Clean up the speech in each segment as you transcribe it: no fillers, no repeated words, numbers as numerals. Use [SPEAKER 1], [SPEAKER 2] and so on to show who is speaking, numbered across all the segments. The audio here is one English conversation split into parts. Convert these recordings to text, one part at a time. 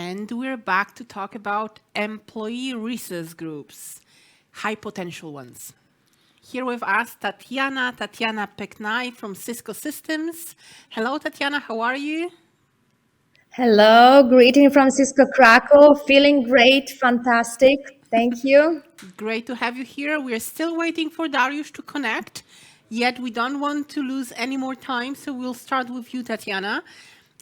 [SPEAKER 1] And we're back to talk about employee resource groups, high potential ones. Here with us, Tatiana Pekhnei from Cisco Systems. Hello, Tatiana, how are you?
[SPEAKER 2] Hello, greeting from Cisco Krakow. Feeling great, fantastic. Thank you.
[SPEAKER 1] Great to have you here. We're still waiting for Dariusz to connect, yet we don't want to lose any more time, so we'll start with you, Tatiana.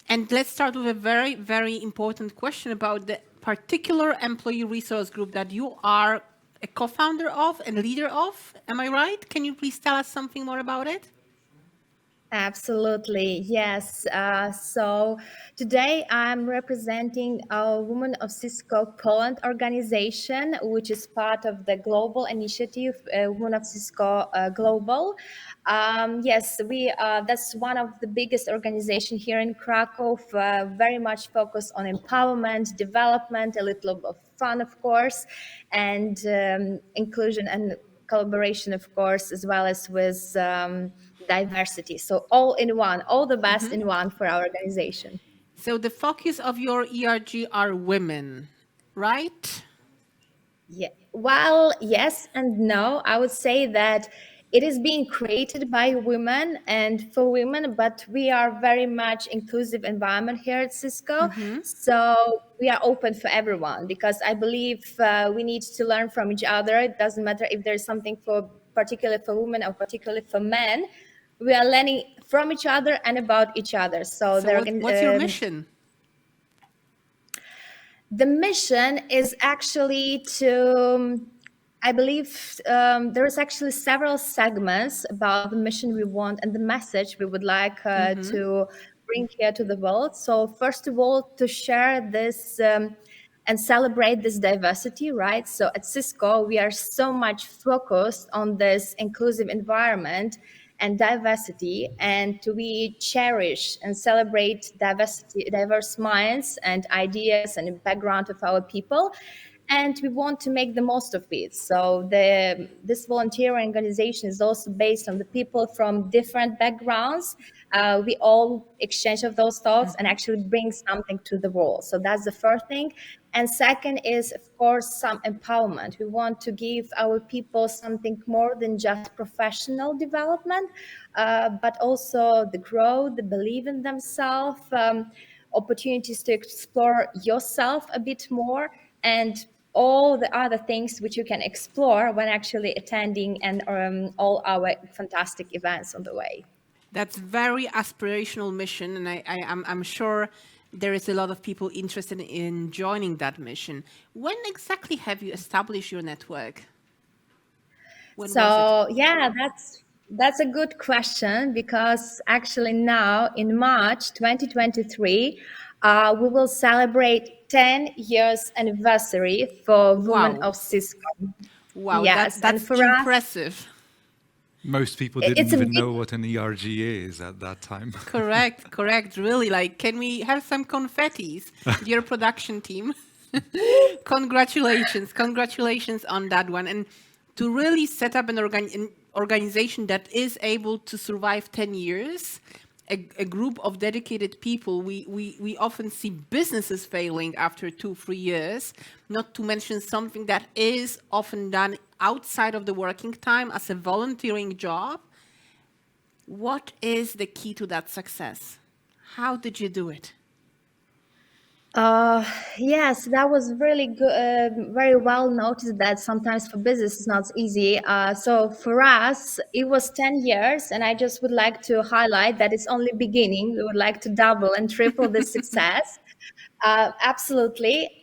[SPEAKER 1] And let's start with a very, very important question about the particular employee resource group that you are a co-founder of and leader of. Am I right? Can you please tell us something more about it?
[SPEAKER 2] Absolutely, yes. So today I'm representing a Women of Cisco Poland organization, which is part of the global initiative, Women of Cisco Global. Yes, that's one of the biggest organizations here in Krakow, very much focused on empowerment, development, a little bit of fun, of course, and inclusion and collaboration, of course, as well as with diversity. So all in one, all the best in one for our organization.
[SPEAKER 1] So the focus of your ERG are women, right?
[SPEAKER 2] Yeah. Well, yes and no. I would say that it is being created by women and for women, but we are very much inclusive environment here at Cisco. So we are open for everyone because I believe we need to learn from each other. It doesn't matter if there's something for particularly for women or particularly for men. We are learning from each other and about each other. So
[SPEAKER 1] So what's your mission?
[SPEAKER 2] the mission is actually to, I believe there is actually several segments about the mission we want and the message we would like to bring here to the world. So first of all, to share this and celebrate this diversity, right? So at Cisco, we are so much focused on this inclusive environment and diversity, and we cherish and celebrate diversity, diverse minds and ideas and background of our people, and we want to make the most of it. So this volunteering organization is also based on the people from different backgrounds. We all exchange of those thoughts and actually bring something to the world. So that's the first thing. And second is, of course, some empowerment. We want to give our people something more than just professional development, but also the growth, the belief in themselves, opportunities to explore yourself a bit more, and all the other things which you can explore when actually attending and all our fantastic events on the way.
[SPEAKER 1] That's very aspirational mission, and I'm sure there is a lot of people interested in joining that mission. When exactly have you established your network? When was it?
[SPEAKER 2] So yeah, that's a good question because actually now in March 2023, we will celebrate 10 years anniversary for Women
[SPEAKER 1] Wow.
[SPEAKER 2] of Cisco.
[SPEAKER 1] Wow,
[SPEAKER 2] Yes, and
[SPEAKER 1] that's
[SPEAKER 2] for us,
[SPEAKER 1] impressive.
[SPEAKER 3] Most people didn't
[SPEAKER 2] it's a
[SPEAKER 3] even
[SPEAKER 2] big.
[SPEAKER 3] know what an ERG is at that time.
[SPEAKER 1] Correct. Really, like, can we have some confettis, dear production team? Congratulations on that one. And to really set up an organization that is able to survive 10 years, a group of dedicated people, we often see businesses failing after 2-3 years, not to mention something that is often done outside of the working time as a volunteering job. What is the key to that success? How did you do it?
[SPEAKER 2] Uh, yes, that was really good. Very well noticed that sometimes for business it's not easy. So for us, it was 10 years, and I just would like to highlight that it's only beginning. We would like to double and triple this success. Absolutely.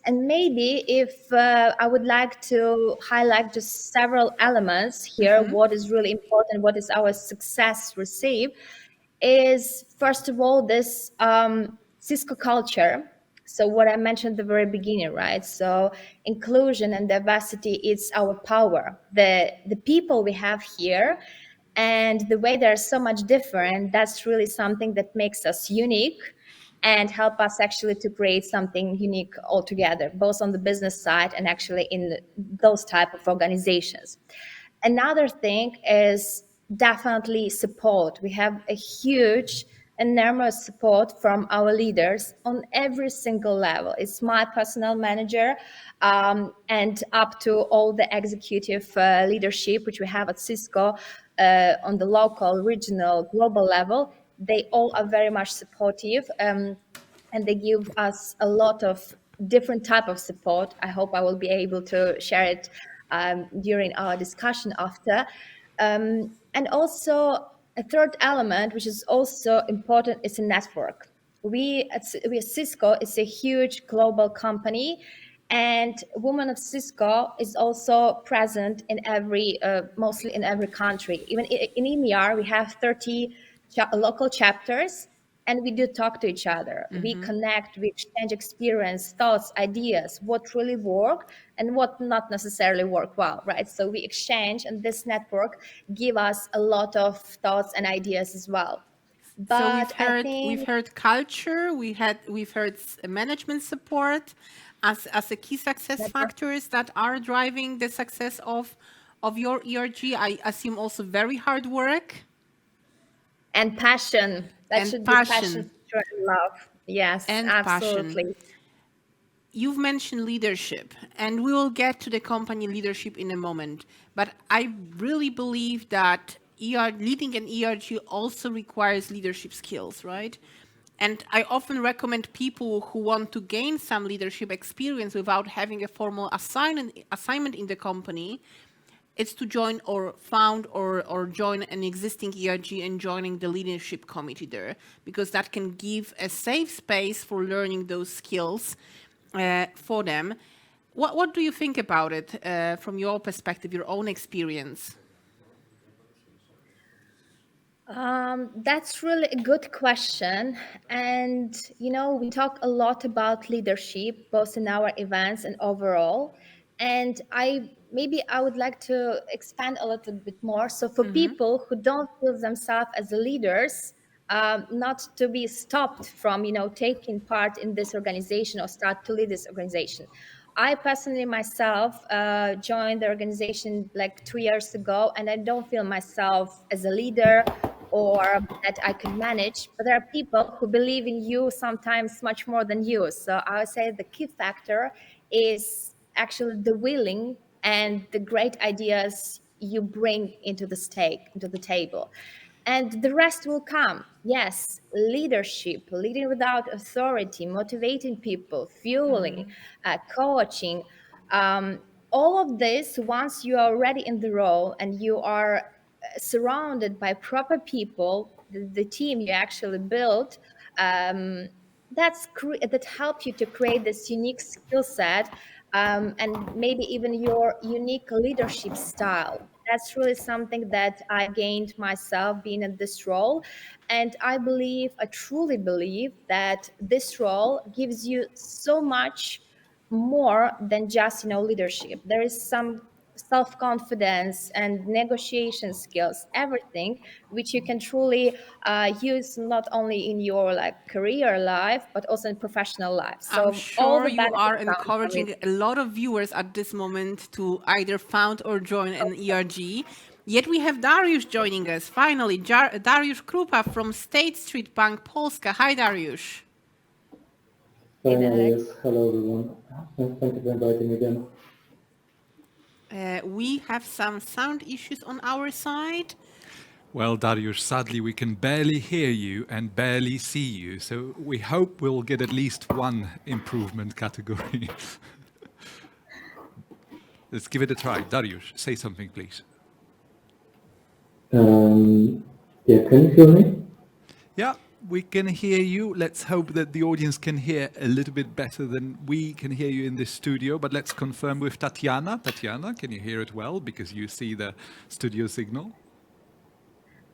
[SPEAKER 2] And maybe if I would like to highlight just several elements here, what is really important, what is our success received, is first of all this Cisco culture. So what I mentioned at the very beginning, right? So inclusion and diversity is our power. The people we have here and the way they're so much different, that's really something that makes us unique and help us actually to create something unique altogether, both on the business side and actually in those type of organizations. Another thing is definitely support. We have a huge enormous support from our leaders on every single level. It's my personal manager and up to all the executive leadership, which we have at Cisco on the local, regional, global level. They all are very much supportive. And they give us a lot of different type of support. I hope I will be able to share it during our discussion after. And also a third element, which is also important, is a network. We at Cisco is a huge global company, and Women of Cisco is also present in mostly in every country. Even in EMEA, we have 30 local chapters, and we do talk to each other. We connect, we exchange experience, thoughts, ideas, what really work and what not necessarily work well, right? So we exchange, and this network give us a lot of thoughts and ideas as well.
[SPEAKER 1] So
[SPEAKER 2] But
[SPEAKER 1] we've heard culture, we've heard management support as a key success factors that are driving the success of your ERG. I assume also very hard work
[SPEAKER 2] and passion. That
[SPEAKER 1] and
[SPEAKER 2] should
[SPEAKER 1] passion.
[SPEAKER 2] be passion, and love. Yes,
[SPEAKER 1] And
[SPEAKER 2] absolutely.
[SPEAKER 1] passion. You've mentioned leadership, and we will get to the company leadership in a moment. But I really believe that leading an ERG also requires leadership skills, right? And I often recommend people who want to gain some leadership experience without having a formal assignment in the company, it's to join or found or join an existing ERG and joining the leadership committee there, because that can give a safe space for learning those skills for them. What do you think about it from your perspective, your own experience?
[SPEAKER 2] That's really a good question. And, we talk a lot about leadership, both in our events and overall. And maybe I would like to expand a little bit more. So for people who don't feel themselves as leaders, not to be stopped from, taking part in this organization or start to lead this organization. I personally myself joined the organization like 2 years ago, and I don't feel myself as a leader or that I could manage. But there are people who believe in you sometimes much more than you. So I would say the key factor is actually the willing and the great ideas you bring into the table. And the rest will come. Yes, leadership, leading without authority, motivating people, fueling, coaching. All of this, once you are already in the role and you are surrounded by proper people, the team you actually built, that help you to create this unique skill set, and maybe even your unique leadership style. That's really something that I gained myself being in this role. And I truly believe that this role gives you so much more than just leadership. There is some self-confidence and negotiation skills, everything which you can truly use not only in your career life but also in professional life.
[SPEAKER 1] I'm
[SPEAKER 2] So all
[SPEAKER 1] sure
[SPEAKER 2] the
[SPEAKER 1] you are
[SPEAKER 2] benefits come from it.
[SPEAKER 1] encouraging a lot of viewers at this moment to either found or join an ERG. Yet we have Dariusz joining us. Finally, Dariusz Krupa from State Street Bank Polska. Hi, Dariusz.
[SPEAKER 4] Finally, yes. Hello, everyone. Thank you for inviting me again.
[SPEAKER 1] We have some sound issues on our side.
[SPEAKER 3] Well, Dariusz, sadly, we can barely hear you and barely see you. So we hope we'll get at least one improvement category. Let's give it a try. Dariusz, say something, please.
[SPEAKER 4] Yeah, can you hear me?
[SPEAKER 3] Yeah, we can hear you. Let's hope that the audience can hear a little bit better than we can hear you in this studio. But let's confirm with Tatiana. Tatiana, can you hear it well because you see the studio signal?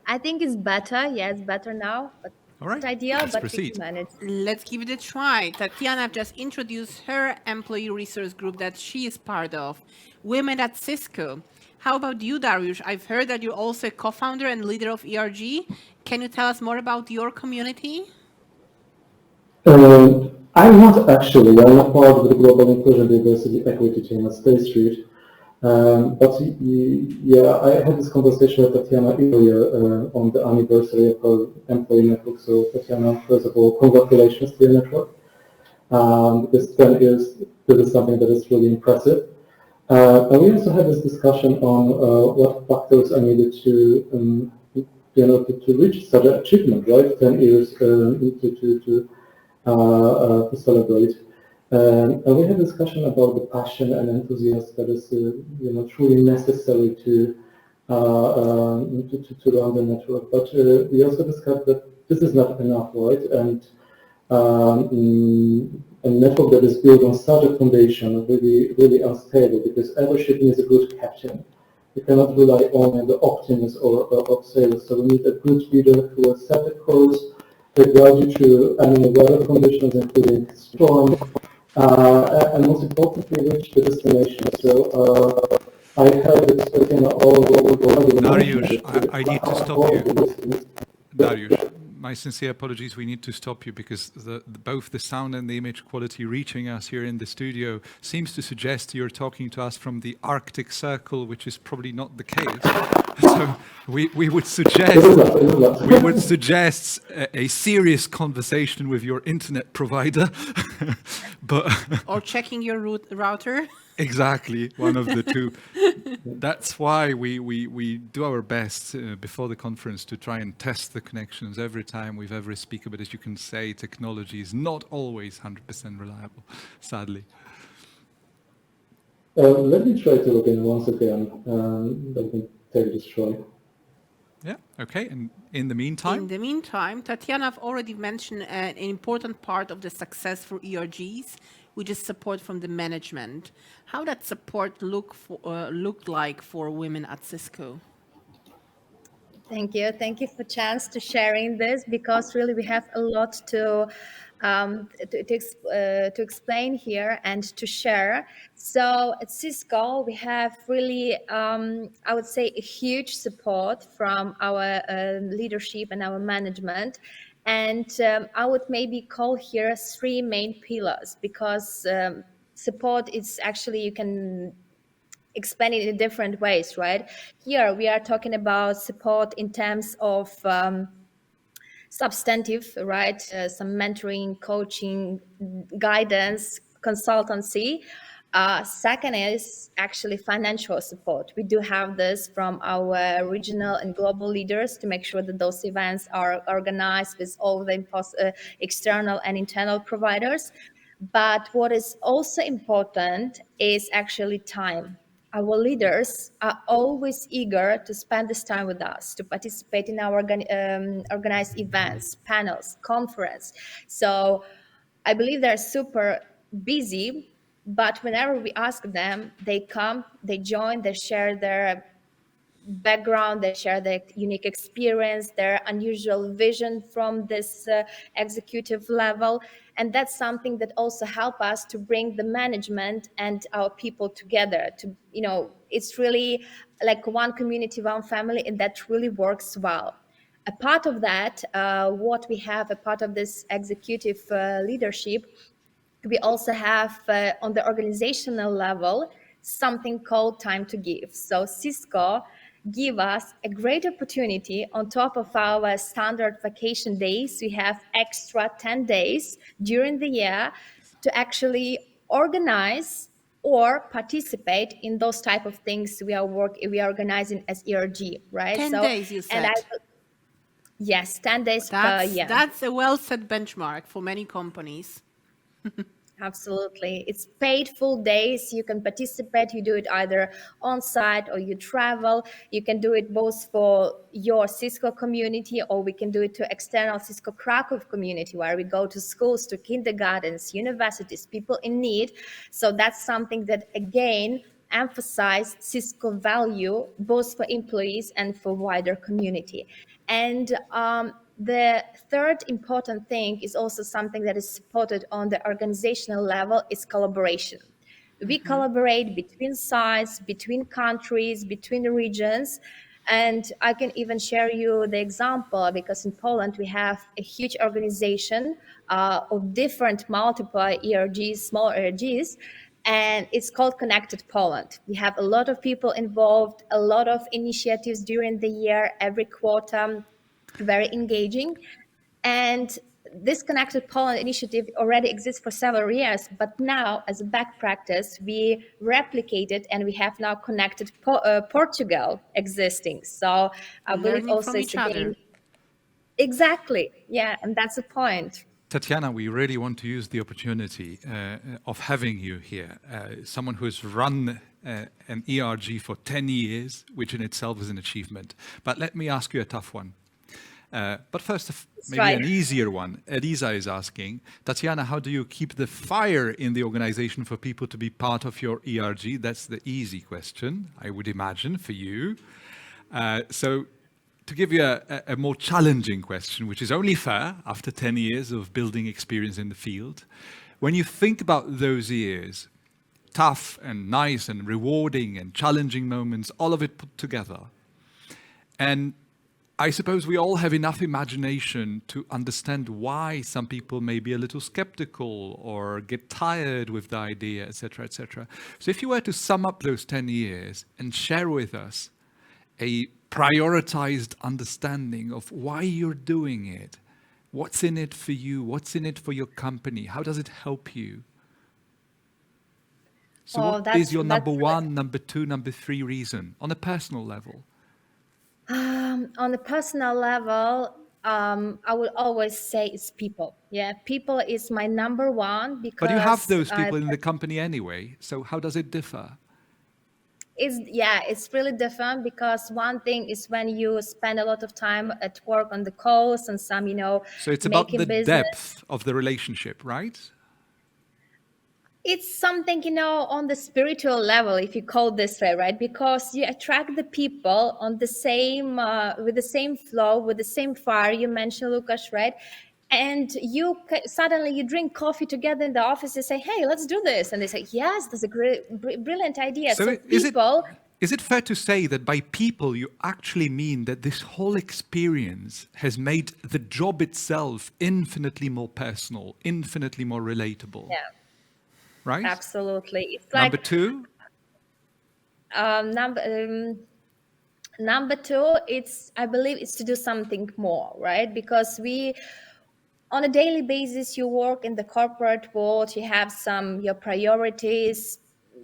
[SPEAKER 2] I think it's better. Yeah, it's better now. But
[SPEAKER 3] All right,
[SPEAKER 2] not ideal,
[SPEAKER 3] let's
[SPEAKER 2] but
[SPEAKER 3] proceed.
[SPEAKER 2] we can manage.
[SPEAKER 1] Let's give it a try. Tatiana just introduced her employee resource group that she is part of, Women at Cisco. How about you, Dariusz? I've heard that you're also a co-founder and leader of ERG. Can you tell us more about your community?
[SPEAKER 4] I'm not actually. I'm a part of the Global Inclusion Diversity Equity team at State Street. Yeah, I had this conversation with Tatiana earlier on the anniversary of her employee network. So Tatiana, first of all, congratulations to your network. Because 10 years, this is something that is really impressive. And we also had this discussion on what factors are needed to, to reach such an achievement, right? 10 years to celebrate. And we had a discussion about the passion and enthusiasm that is, truly necessary to run the network. But we also discussed that this is not enough, right? And a network that is built on such a foundation really, really unstable, because every ship needs a good captain. You cannot rely only on the optimism of sailors. So we need a good leader who will set the course, to guide you through any weather conditions, including storm, and most importantly, reach the destination. So I heard that already
[SPEAKER 3] Dariusz,
[SPEAKER 4] mentioned
[SPEAKER 3] I need to stop you. Dariusz, my sincere apologies. We need to stop you because both the sound and the image quality reaching us here in the studio seems to suggest you're talking to us from the Arctic Circle, which is probably not the case. So we would suggest a serious conversation with your internet provider,
[SPEAKER 1] or checking your router.
[SPEAKER 3] Exactly, one of the two. That's why we do our best before the conference to try and test the connections every time with every speaker. But as you can say, technology is not always 100% reliable, sadly.
[SPEAKER 4] Let me try to log in once again. Let me take this try.
[SPEAKER 3] Yeah, okay. And in the meantime?
[SPEAKER 1] Tatiana, I've already mentioned an important part of the success for ERGs, which is support from the management. How that support looked like for women at Cisco?
[SPEAKER 2] Thank you. Thank you for chance to sharing this, because really we have a lot to explain here and to share. So at Cisco, we have really, I would say, a huge support from our leadership and our management. And I would maybe call here 3 main pillars, because support is actually, you can explain it in different ways, right? Here we are talking about support in terms of substantive, right? Some mentoring, coaching, guidance, consultancy. Second is actually financial support. We do have this from our regional and global leaders to make sure that those events are organized with all the external and internal providers. But what is also important is actually time. Our leaders are always eager to spend this time with us, to participate in our organized events, panels, conference. So I believe they're super busy, but whenever we ask them, they come, they join, they share their background, they share their unique experience, their unusual vision from this executive level. And that's something that also help us to bring the management and our people together to, it's really like one community, one family, and that really works well. A part of that, what we have, a part of this executive leadership, we also have on the organizational level something called time to give. So Cisco give us a great opportunity on top of our standard vacation days. We have extra 10 days during the year to actually organize or participate in those type of things we are organizing as ERG, right?
[SPEAKER 1] 10 days, you said.
[SPEAKER 2] Yes, 10 days per year.
[SPEAKER 1] That's a well-set benchmark for many companies.
[SPEAKER 2] Absolutely. It's paid full days. You can participate. You do it either on site or you travel. You can do it both for your Cisco community, or we can do it to external Cisco Krakow community, where we go to schools, to kindergartens, universities, people in need. So that's something that, again, emphasize Cisco value, both for employees and for wider community. And the third important thing is also something that is supported on the organizational level, is collaboration. We collaborate between sites, between countries, between regions. And I can even share you the example, because in Poland we have a huge organization of different multiple ERGs, small ERGs. and it's called Connected Poland. We have a lot of people involved, a lot of initiatives during the year, every quarter, very engaging. And this Connected Poland initiative already exists for several years, but now as a back practice, we replicate it and we have now Connected Portugal existing. So I believe
[SPEAKER 1] Learning
[SPEAKER 2] also
[SPEAKER 1] from
[SPEAKER 2] it's
[SPEAKER 1] each other.
[SPEAKER 2] again, exactly, yeah, and that's the point.
[SPEAKER 3] Tatiana, we really want to use the opportunity of having you here, someone who has run an ERG for 10 years, which in itself is an achievement. But let me ask you a tough one. But first, maybe
[SPEAKER 2] right.
[SPEAKER 3] an easier one. Elisa is asking, Tatiana, how do you keep the fire in the organization for people to be part of your ERG? That's the easy question, I would imagine, for you. So to give you a more challenging question, which is only fair after 10 years of building experience in the field, when you think about those years, tough and nice and rewarding and challenging moments, all of it put together, and I suppose we all have enough imagination to understand why some people may be a little skeptical or get tired with the idea, etc., etc. So if you were to sum up those 10 years and share with us a prioritized understanding of why you're doing it, what's in it for you, what's in it for your company, how does it help you? So what is your number one, number two, number three reason on a personal level?
[SPEAKER 2] On a personal level, I will always say it's people. Yeah, people is my number one because.
[SPEAKER 3] But you have those people in the company anyway. So how does it differ?
[SPEAKER 2] It's really different because one thing is when you spend a lot of time at work on the calls and some,
[SPEAKER 3] So it's about the
[SPEAKER 2] business.
[SPEAKER 3] depth of the relationship, right?
[SPEAKER 2] It's something, on the spiritual level, if you call this way, right? Because you attract the people on the same, with the same flow, with the same fire. You mentioned, Lucas, right? And suddenly you drink coffee together in the office and say, hey, let's do this. And they say, yes, that's a great, brilliant idea. So people...
[SPEAKER 3] Is it fair to say that by people, you actually mean that this whole experience has made the job itself infinitely more personal, infinitely more relatable?
[SPEAKER 2] Yeah.
[SPEAKER 3] Right?
[SPEAKER 2] Absolutely. It's
[SPEAKER 3] number two?
[SPEAKER 2] Number two, I believe it's to do something more, right? Because on a daily basis, you work in the corporate world, you have your priorities,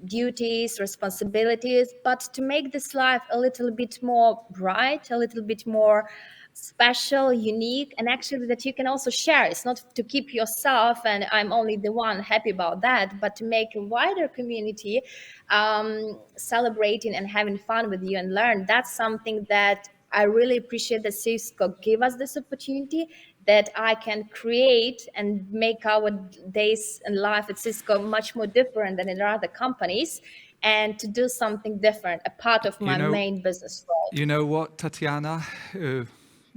[SPEAKER 2] duties, responsibilities, but to make this life a little bit more bright, a little bit more special, unique, and actually that you can also share. It's not to keep yourself and I'm only the one happy about that, but to make a wider community celebrating and having fun with you and learn. That's something that I really appreciate that Cisco give us this opportunity, that I can create and make our days and life at Cisco much more different than in other companies, and to do something different, a part of my main business role.
[SPEAKER 3] You know what, Tatiana?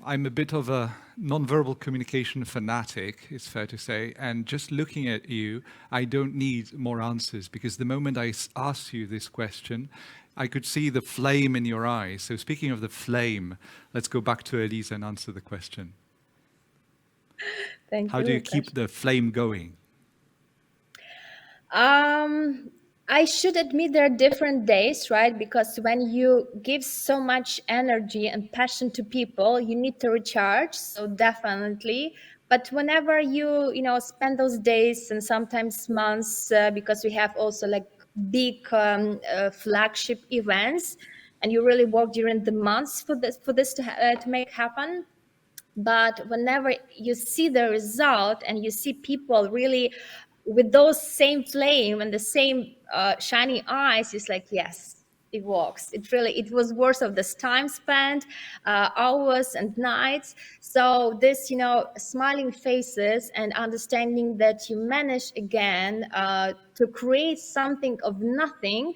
[SPEAKER 3] I'm a bit of a nonverbal communication fanatic, it's fair to say, and just looking at you, I don't need more answers, because the moment I asked you this question, I could see the flame in your eyes. So speaking of the flame, let's go back to Elisa and answer the question.
[SPEAKER 2] Thank you.
[SPEAKER 3] How do you keep the flame going?
[SPEAKER 2] I should admit there are different days, right? Because when you give so much energy and passion to people, you need to recharge. So definitely. But whenever you spend those days and sometimes months, because we have also like big flagship events, and you really work during the months for this to make happen. But whenever you see the result and you see people really with those same flame and the same shiny eyes, it's like, yes, it works. It was worth of this time spent, hours and nights. So this, smiling faces and understanding that you manage again to create something of nothing,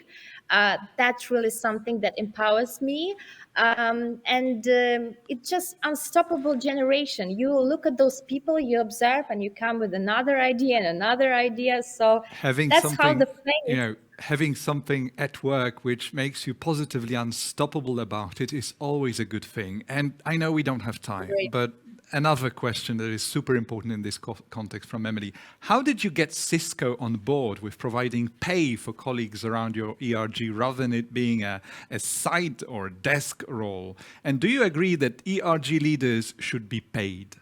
[SPEAKER 2] that's really something that empowers me. It's just unstoppable generation. You look at those people, you observe, and you come with another idea and another idea. So that's how the flame.
[SPEAKER 3] Having something at work which makes you positively unstoppable about it is always a good thing. And I know we don't have time, but another question that is super important in this context from Emily. How did you get Cisco on board with providing pay for colleagues around your ERG rather than it being a side or desk role? And do you agree that ERG leaders should be paid?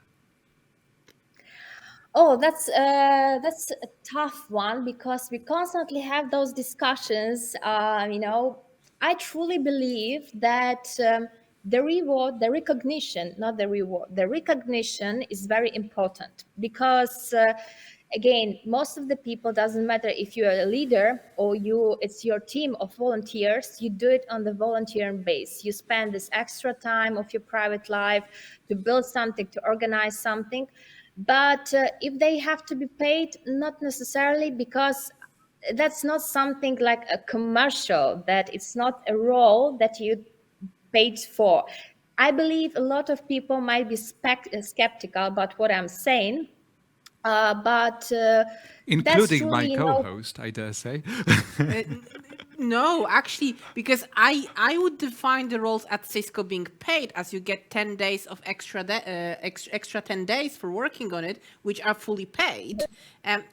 [SPEAKER 2] Oh, that's a tough one because we constantly have those discussions. I truly believe that the reward, the recognition, not the reward, the recognition is very important because, again, most of the people, doesn't matter if you're a leader or it's your team of volunteers, you do it on the volunteering base. You spend this extra time of your private life to build something, to organize something. But if they have to be paid, not necessarily, because that's not something like a commercial, that it's not a role that you paid for. I believe a lot of people might be skeptical about what I'm saying, but
[SPEAKER 3] including my
[SPEAKER 2] truly,
[SPEAKER 3] co-host, I dare say.
[SPEAKER 1] No, actually, because I would define the roles at Cisco being paid as you get 10 days of extra 10 days for working on it, which are fully paid.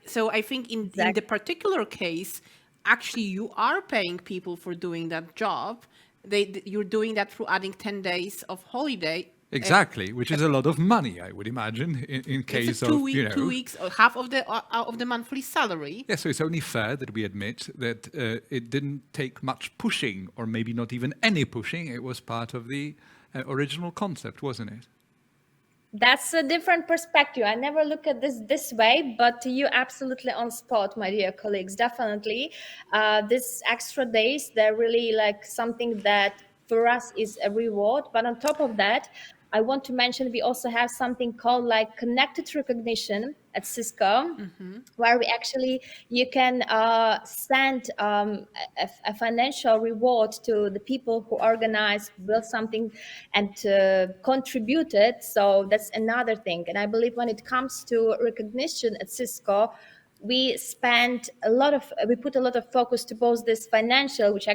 [SPEAKER 1] So I think in the particular case, actually you are paying people for doing that job. You're doing that through adding 10 days of holiday.
[SPEAKER 3] Exactly, which is a lot of money, I would imagine, in case of,
[SPEAKER 1] 2 weeks, or half of the monthly salary.
[SPEAKER 3] Yeah, so it's only fair that we admit that it didn't take much pushing, or maybe not even any pushing. It was part of the original concept, wasn't it?
[SPEAKER 2] That's a different perspective. I never look at this way, but you're absolutely on spot, my dear colleagues. Definitely, these extra days, they're really like something that for us is a reward. But on top of that, I want to mention we also have something called like connected recognition at Cisco, where you can send a financial reward to the people who organize, build something, and contribute it. So that's another thing. And I believe when it comes to recognition at Cisco, we put a lot of focus to both this financial, which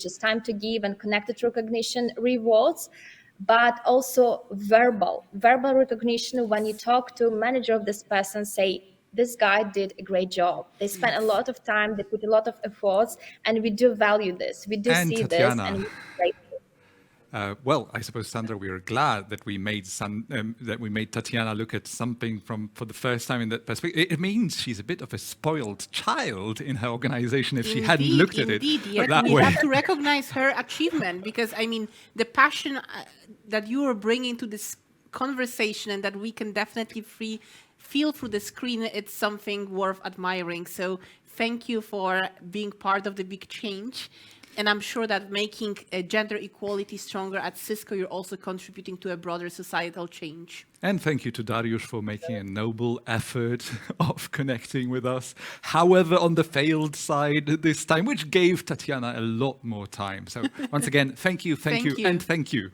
[SPEAKER 2] is time to give, and connected recognition rewards, but also verbal recognition. When you talk to manager of this person, say, this guy did a great job. They spent a lot of time, they put a lot of efforts, and we do value this. We do
[SPEAKER 3] and
[SPEAKER 2] see
[SPEAKER 3] Tatiana,
[SPEAKER 2] this. And we say,
[SPEAKER 3] well, I suppose, Sandra, we are glad that we made Tatiana look at something for the first time in that perspective. It means she's a bit of a spoiled child in her organization if she hadn't looked at it that way.
[SPEAKER 1] We have to recognize her achievement, because I mean the passion that you are bringing to this conversation, and that we can definitely feel through the screen, it's something worth admiring. So thank you for being part of the big change. And I'm sure that making gender equality stronger at Cisco, you're also contributing to a broader societal change.
[SPEAKER 3] And thank you to Dariusz for making a noble effort of connecting with us. However, on the failed side this time, which gave Tatiana a lot more time. So once again, thank you, and thank you.